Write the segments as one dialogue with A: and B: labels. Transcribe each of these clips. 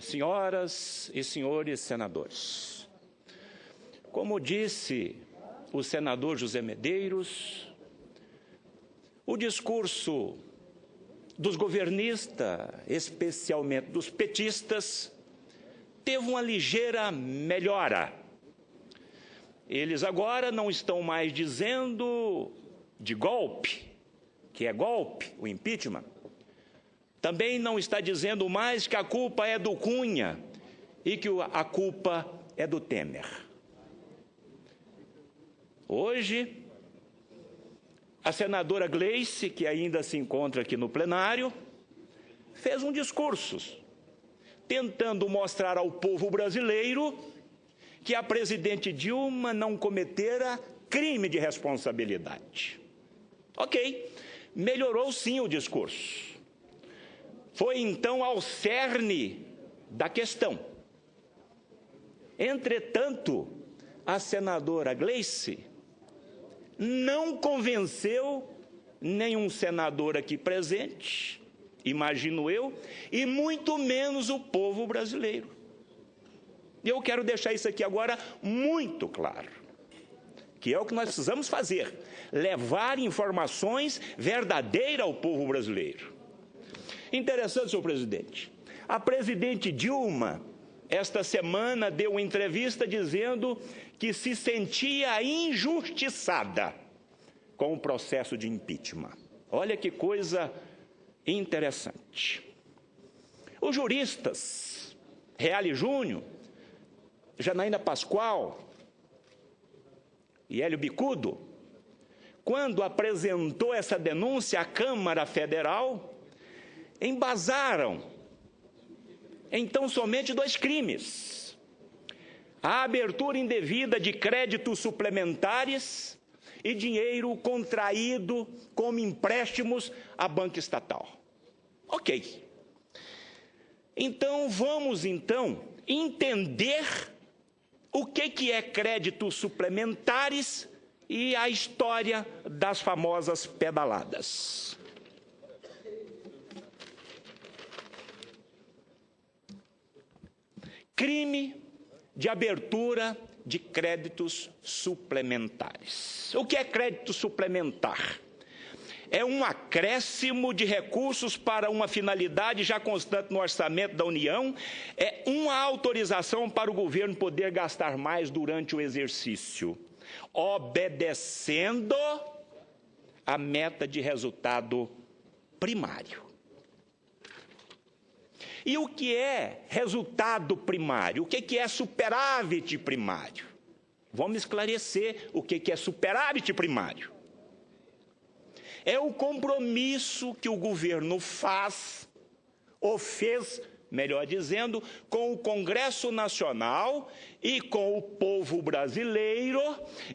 A: senhoras e senhores senadores, como disse o senador José Medeiros, o discurso dos governistas, especialmente dos petistas, teve uma ligeira melhora. Eles agora não estão mais dizendo de golpe, que é golpe, o impeachment. Também não está dizendo mais que a culpa é do Cunha e que a culpa é do Temer. Hoje, a senadora Gleice, que ainda se encontra aqui no plenário, fez um discurso tentando mostrar ao povo brasileiro que a presidente Dilma não cometera crime de responsabilidade. Ok, melhorou sim o discurso. Foi então ao cerne da questão. Entretanto, a senadora Gleice não convenceu nenhum senador aqui presente, imagino eu, e muito menos o povo brasileiro. E eu quero deixar isso aqui agora muito claro, que é o que nós precisamos fazer, levar informações verdadeiras ao povo brasileiro. Interessante, senhor presidente, a presidente Dilma, esta semana, deu uma entrevista dizendo que se sentia injustiçada com o processo de impeachment. Olha que coisa interessante. Os juristas, Reale Júnior, Janaína Pascoal e Hélio Bicudo, quando apresentou essa denúncia à Câmara Federal, embasaram então somente 2 crimes: a abertura indevida de créditos suplementares e dinheiro contraído como empréstimos à banca estatal. Ok. Então, vamos entender o que é créditos suplementares e a história das famosas pedaladas. Crime de abertura de créditos suplementares. O que é crédito suplementar? É um acréscimo de recursos para uma finalidade já constante no orçamento da União, é uma autorização para o governo poder gastar mais durante o exercício, obedecendo a meta de resultado primário. E o que é resultado primário? O que é superávit primário? Vamos esclarecer o que é superávit primário. É o compromisso que o governo faz, ou fez, melhor dizendo, com o Congresso Nacional e com o povo brasileiro,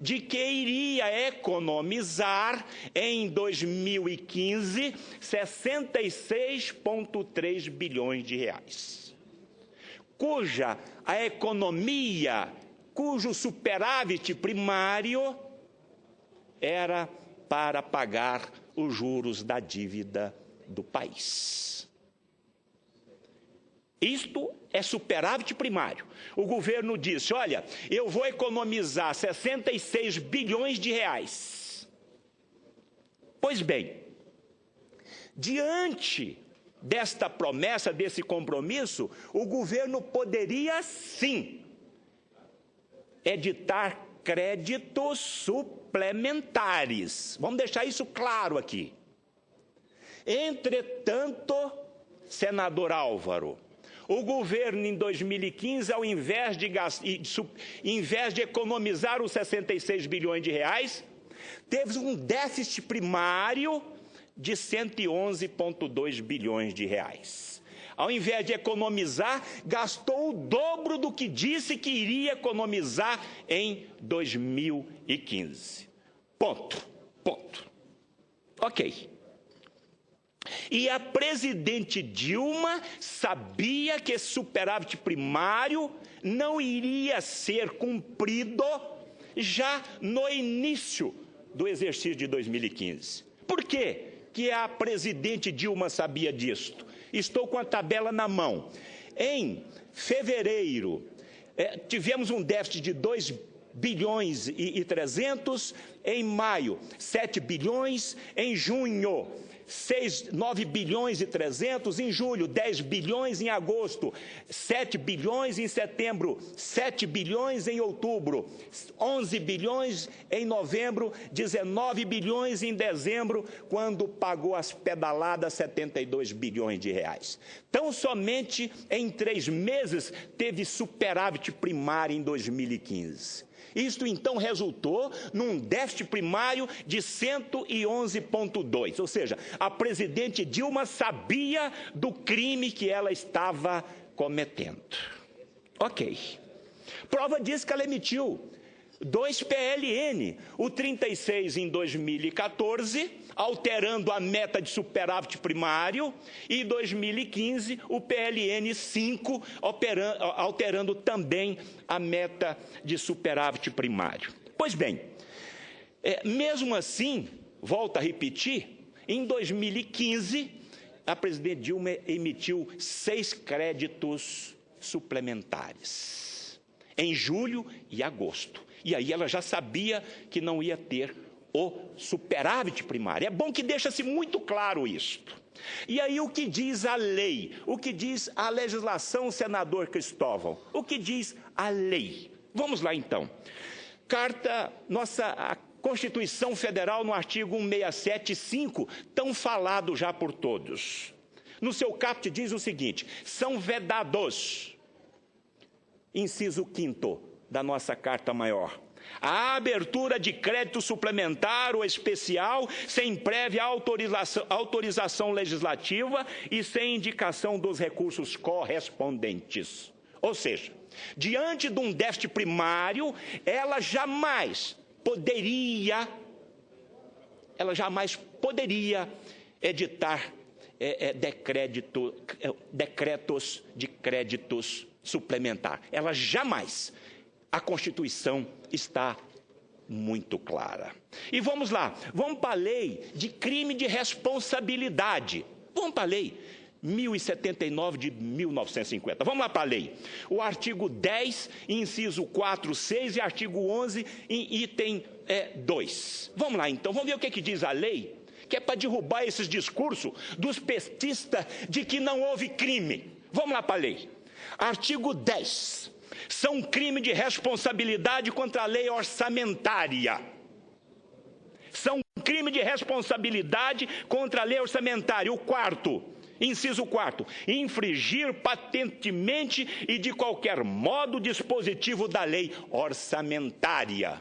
A: de que iria economizar em 2015 66,3 bilhões de reais, cujo superávit primário era para pagar os juros da dívida do país. Isto é superávit primário. O governo disse, olha, eu vou economizar 66 bilhões de reais. Pois bem, diante desta promessa, desse compromisso, o governo poderia sim editar créditos suplementares. Vamos deixar isso claro aqui. Entretanto, senador Álvaro, o governo em 2015, ao invés de economizar os 66 bilhões de reais, teve um déficit primário de 111,2 bilhões de reais. Ao invés de economizar, gastou o dobro do que disse que iria economizar em 2015. Ponto. Ok. E a presidente Dilma sabia que esse superávit primário não iria ser cumprido já no início do exercício de 2015. Por quê que a presidente Dilma sabia disto? Estou com a tabela na mão. Em fevereiro, tivemos um déficit de 2 bilhões e 300, em maio, 7 bilhões, em junho, 9 bilhões e 300, em julho, 10 bilhões, em agosto, 7 bilhões, em setembro, 7 bilhões, em outubro, 11 bilhões, em novembro, 19 bilhões, em dezembro, quando pagou as pedaladas 72 bilhões de reais. Tão somente em 3 meses teve superávit primário em 2015. Isto, então, resultou num déficit primário de 111,2, ou seja, a presidente Dilma sabia do crime que ela estava cometendo. Ok. Prova disso que ela emitiu 2 PLN, o 36 em 2014, alterando a meta de superávit primário, e 2015 o PLN 5, alterando também a meta de superávit primário. Pois bem, mesmo assim, volto a repetir, em 2015, a presidente Dilma emitiu 6 créditos suplementares, em julho e agosto. E aí ela já sabia que não ia ter o superávit primário. É bom que deixa-se muito claro isto. E aí o que diz a lei? O que diz a legislação, senador Cristóvão? O que diz a lei? Vamos lá então. A Constituição Federal, no artigo 167.5, tão falado já por todos. No seu caput diz o seguinte: são vedados, inciso 5º da nossa Carta Maior, a abertura de crédito suplementar ou especial sem prévia autorização legislativa e sem indicação dos recursos correspondentes. Ou seja, diante de um déficit primário, ela jamais poderia editar decretos de créditos suplementar. Ela jamais. A Constituição está muito clara. E vamos lá, vamos para a lei de crime de responsabilidade. Vamos para a lei 1079 de 1950. Vamos lá para a lei. O artigo 10, inciso 4, 6 e artigo 11, item 2. Vamos lá então, vamos ver o que diz a lei, que é para derrubar esses discursos dos petistas de que não houve crime. Vamos lá para a lei. Artigo 10. São crime de responsabilidade contra a lei orçamentária. São crime de responsabilidade contra a lei orçamentária. O 4º, inciso 4º, infringir patentemente e de qualquer modo o dispositivo da lei orçamentária.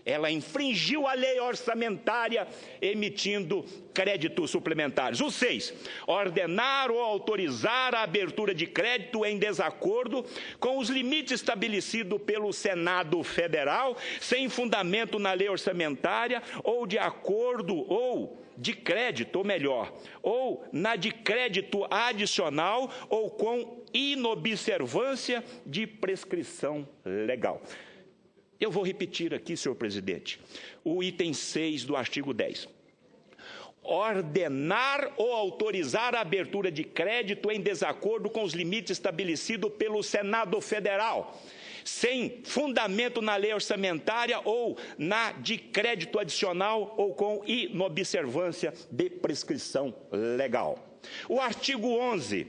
A: Ela infringiu a lei orçamentária emitindo créditos suplementares. O 6, ordenar ou autorizar a abertura de crédito em desacordo com os limites estabelecidos pelo Senado Federal, sem fundamento na lei orçamentária ou de acordo ou de crédito, ou melhor, ou na de crédito adicional ou com inobservância de prescrição legal. Eu vou repetir aqui, senhor presidente, o item 6 do artigo 10. Ordenar ou autorizar a abertura de crédito em desacordo com os limites estabelecidos pelo Senado Federal, sem fundamento na lei orçamentária ou na de crédito adicional ou com inobservância de prescrição legal. O artigo 11.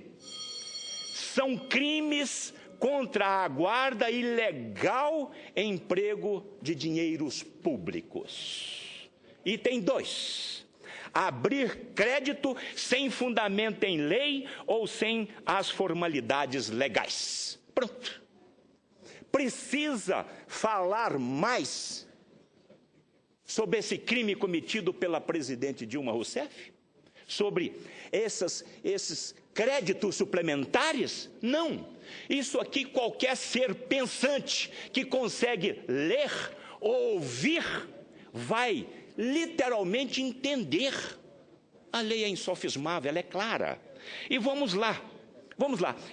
A: São crimes contra a guarda ilegal em emprego de dinheiros públicos. Item 2. Abrir crédito sem fundamento em lei ou sem as formalidades legais. Pronto. Precisa falar mais sobre esse crime cometido pela presidente Dilma Rousseff? Sobre esses créditos suplementares? Não. Isso aqui qualquer ser pensante que consegue ler ou ouvir vai literalmente entender. A lei é insofismável, ela é clara. E vamos lá.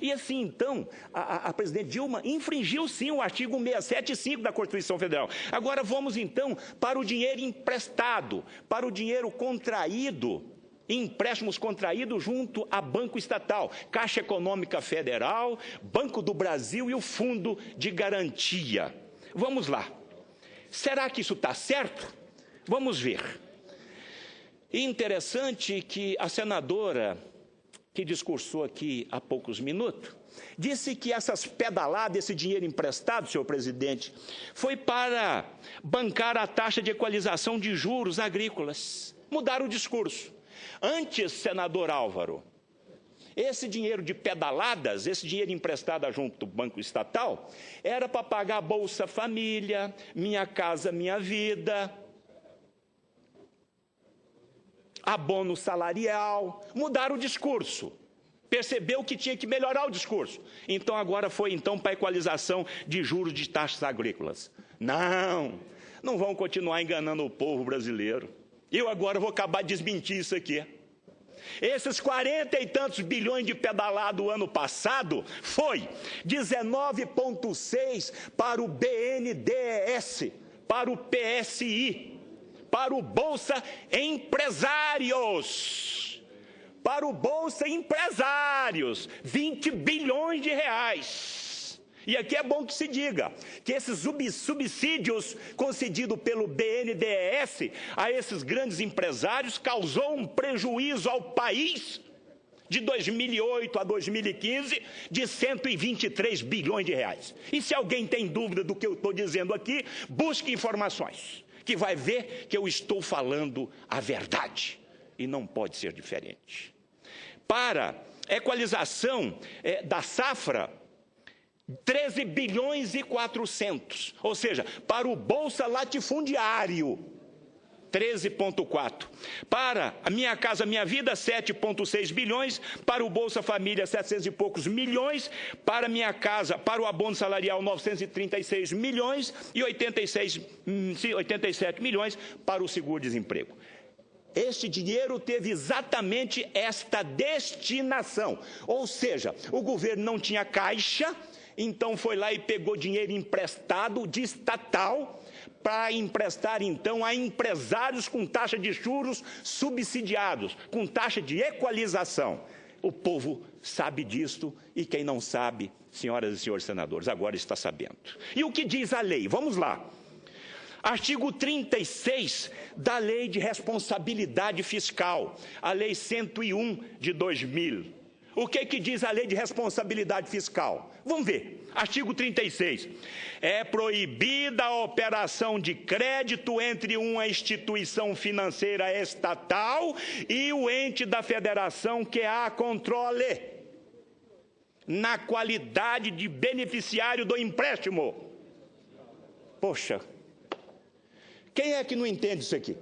A: E assim, então, a presidente Dilma infringiu, sim, o artigo 167.5 da Constituição Federal. Agora vamos, então, para o dinheiro emprestado, para o dinheiro contraído empréstimos contraídos junto a Banco Estatal, Caixa Econômica Federal, Banco do Brasil e o Fundo de Garantia. Vamos lá. Será que isso está certo? Vamos ver. Interessante que a senadora que discursou aqui há poucos minutos, disse que essas pedaladas, esse dinheiro emprestado, senhor presidente, foi para bancar a taxa de equalização de juros agrícolas. Mudaram o discurso. Antes, senador Álvaro, esse dinheiro de pedaladas, esse dinheiro emprestado junto do Banco Estatal, era para pagar Bolsa Família, Minha Casa Minha Vida, abono salarial. Mudaram o discurso. Percebeu que tinha que melhorar o discurso. Então agora foi para a equalização de juros de taxas agrícolas. Não vão continuar enganando o povo brasileiro. Eu agora vou acabar de desmentir isso aqui. Esses 40 e tantos bilhões de pedalado ano passado foi 19,6 para o BNDES, para o PSI, para o Bolsa Empresários. Para o Bolsa Empresários, 20 bilhões de reais. E aqui é bom que se diga que esses subsídios concedidos pelo BNDES a esses grandes empresários causou um prejuízo ao país de 2008 a 2015 de 123 bilhões de reais. E se alguém tem dúvida do que eu estou dizendo aqui, busque informações, que vai ver que eu estou falando a verdade. E não pode ser diferente. Para equalização da safra, 13 bilhões e 400, ou seja, para o Bolsa Latifundiário, 13,4. Para a Minha Casa Minha Vida, 7,6 bilhões. Para o Bolsa Família, 700 e poucos milhões. Para Minha Casa, para o abono salarial, 936 milhões. E 87 milhões para o seguro-desemprego. Este dinheiro teve exatamente esta destinação. Ou seja, o governo não tinha caixa, então foi lá e pegou dinheiro emprestado de estatal para emprestar, então, a empresários com taxa de juros subsidiados, com taxa de equalização. O povo sabe disto e quem não sabe, senhoras e senhores senadores, agora está sabendo. E o que diz a lei? Vamos lá. Artigo 36 da Lei de Responsabilidade Fiscal, a Lei 101 de 2000. O que diz a Lei de Responsabilidade Fiscal? Vamos ver. Artigo 36. É proibida a operação de crédito entre uma instituição financeira estatal e o ente da federação que a controle, na qualidade de beneficiário do empréstimo. Poxa, quem é que não entende isso aqui?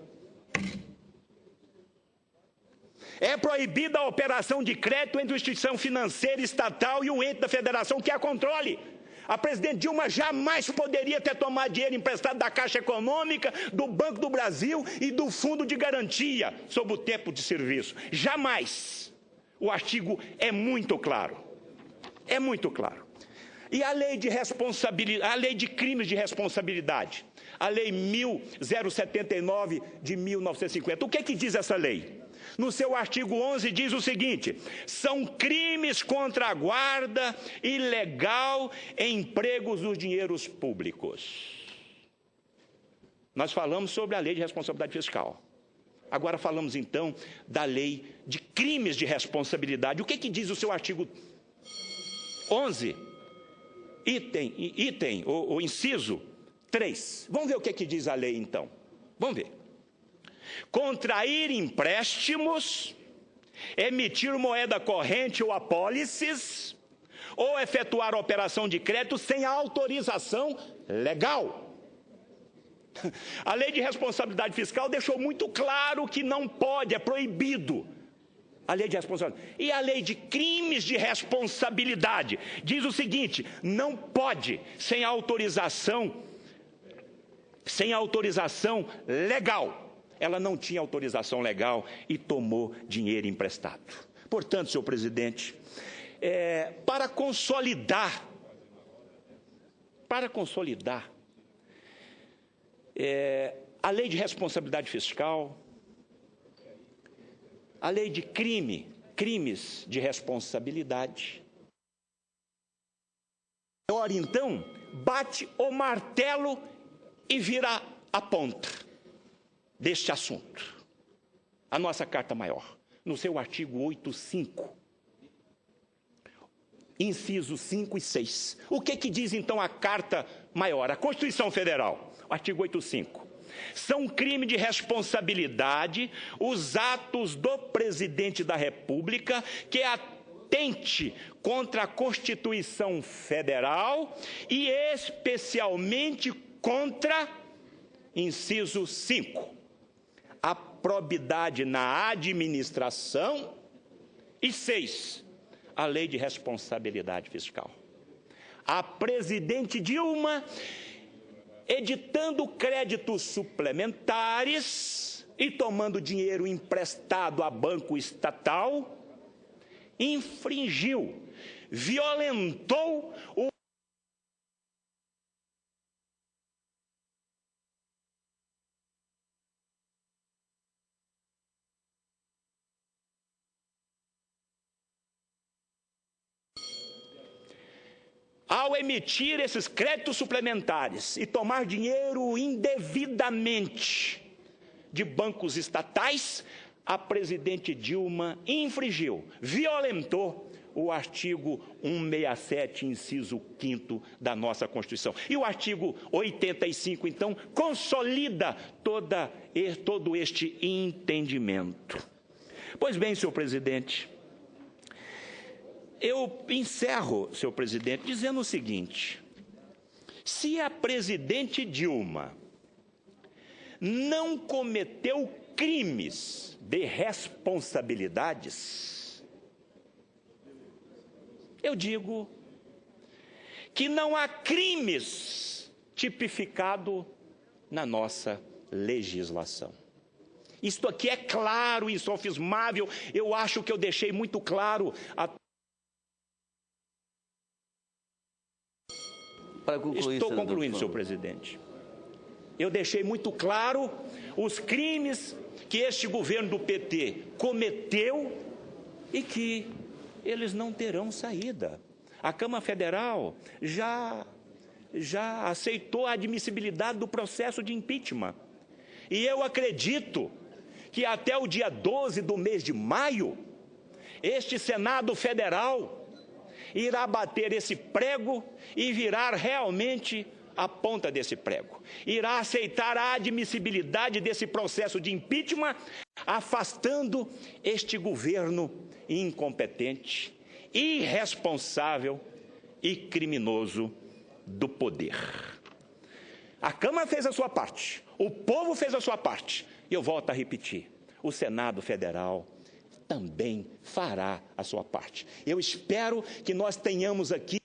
A: É proibida a operação de crédito entre uma instituição financeira estatal e um ente da federação que a controle. A presidente Dilma jamais poderia ter tomado dinheiro emprestado da Caixa Econômica, do Banco do Brasil e do Fundo de Garantia sob o tempo de serviço. Jamais. O artigo é muito claro. É muito claro. E a lei de responsabilidade, a lei de crimes de responsabilidade, a lei 1079 de 1950. O que diz essa lei? No seu artigo 11 diz o seguinte: são crimes contra a guarda ilegal em empregos dos dinheiros públicos. Nós falamos sobre a lei de responsabilidade fiscal. Agora falamos então da lei de crimes de responsabilidade. O que diz o seu artigo 11? Item, o inciso 3. Vamos ver o que diz a lei, então. Vamos ver. Contrair empréstimos, emitir moeda corrente ou apólices, ou efetuar operação de crédito sem autorização legal. A lei de responsabilidade fiscal deixou muito claro que não pode, é proibido. A lei de responsabilidade. E a lei de crimes de responsabilidade diz o seguinte: não pode sem autorização legal. Ela não tinha autorização legal e tomou dinheiro emprestado. Portanto, senhor presidente, para consolidar a lei de responsabilidade fiscal, a lei de crimes de responsabilidade. Agora, então, bate o martelo e vira a ponta deste assunto. A nossa Carta Maior, no seu artigo 8.5, incisos 5 e 6. O que diz, então, a Carta Maior? A Constituição Federal, artigo 8.5. São crime de responsabilidade os atos do presidente da República que atente contra a Constituição Federal e especialmente contra, inciso 5, a probidade na administração e 6, a lei de responsabilidade fiscal. A presidente Dilma, editando créditos suplementares e tomando dinheiro emprestado a banco estatal, infringiu, violentou o ao emitir esses créditos suplementares e tomar dinheiro indevidamente de bancos estatais, a presidente Dilma infringiu, violentou o artigo 167, inciso 5º da nossa Constituição. E o artigo 85, então, consolida todo este entendimento. Pois bem, senhor presidente, eu encerro, senhor presidente, dizendo o seguinte: se a presidente Dilma não cometeu crimes de responsabilidades, eu digo que não há crimes tipificados na nossa legislação. Isto aqui é claro, insofismável, eu acho que eu deixei muito claro Estou concluindo, senhor presidente. Eu deixei muito claro os crimes que este governo do PT cometeu e que eles não terão saída. A Câmara Federal já aceitou a admissibilidade do processo de impeachment. E eu acredito que até o dia 12 do mês de maio, este Senado Federal irá bater esse prego e virar realmente a ponta desse prego. Irá aceitar a admissibilidade desse processo de impeachment, afastando este governo incompetente, irresponsável e criminoso do poder. A Câmara fez a sua parte, o povo fez a sua parte. E eu volto a repetir, o Senado Federal também fará a sua parte. Eu espero que nós tenhamos aqui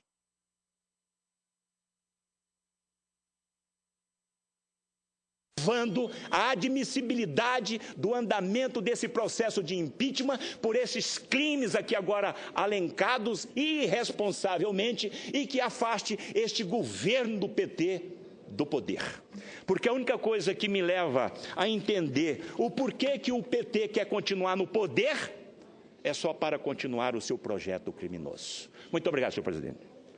A: a admissibilidade do andamento desse processo de impeachment por esses crimes aqui agora alencados irresponsavelmente e que afaste este governo do PT do poder. Porque a única coisa que me leva a entender o porquê que o PT quer continuar no poder é só para continuar o seu projeto criminoso. Muito obrigado, senhor presidente.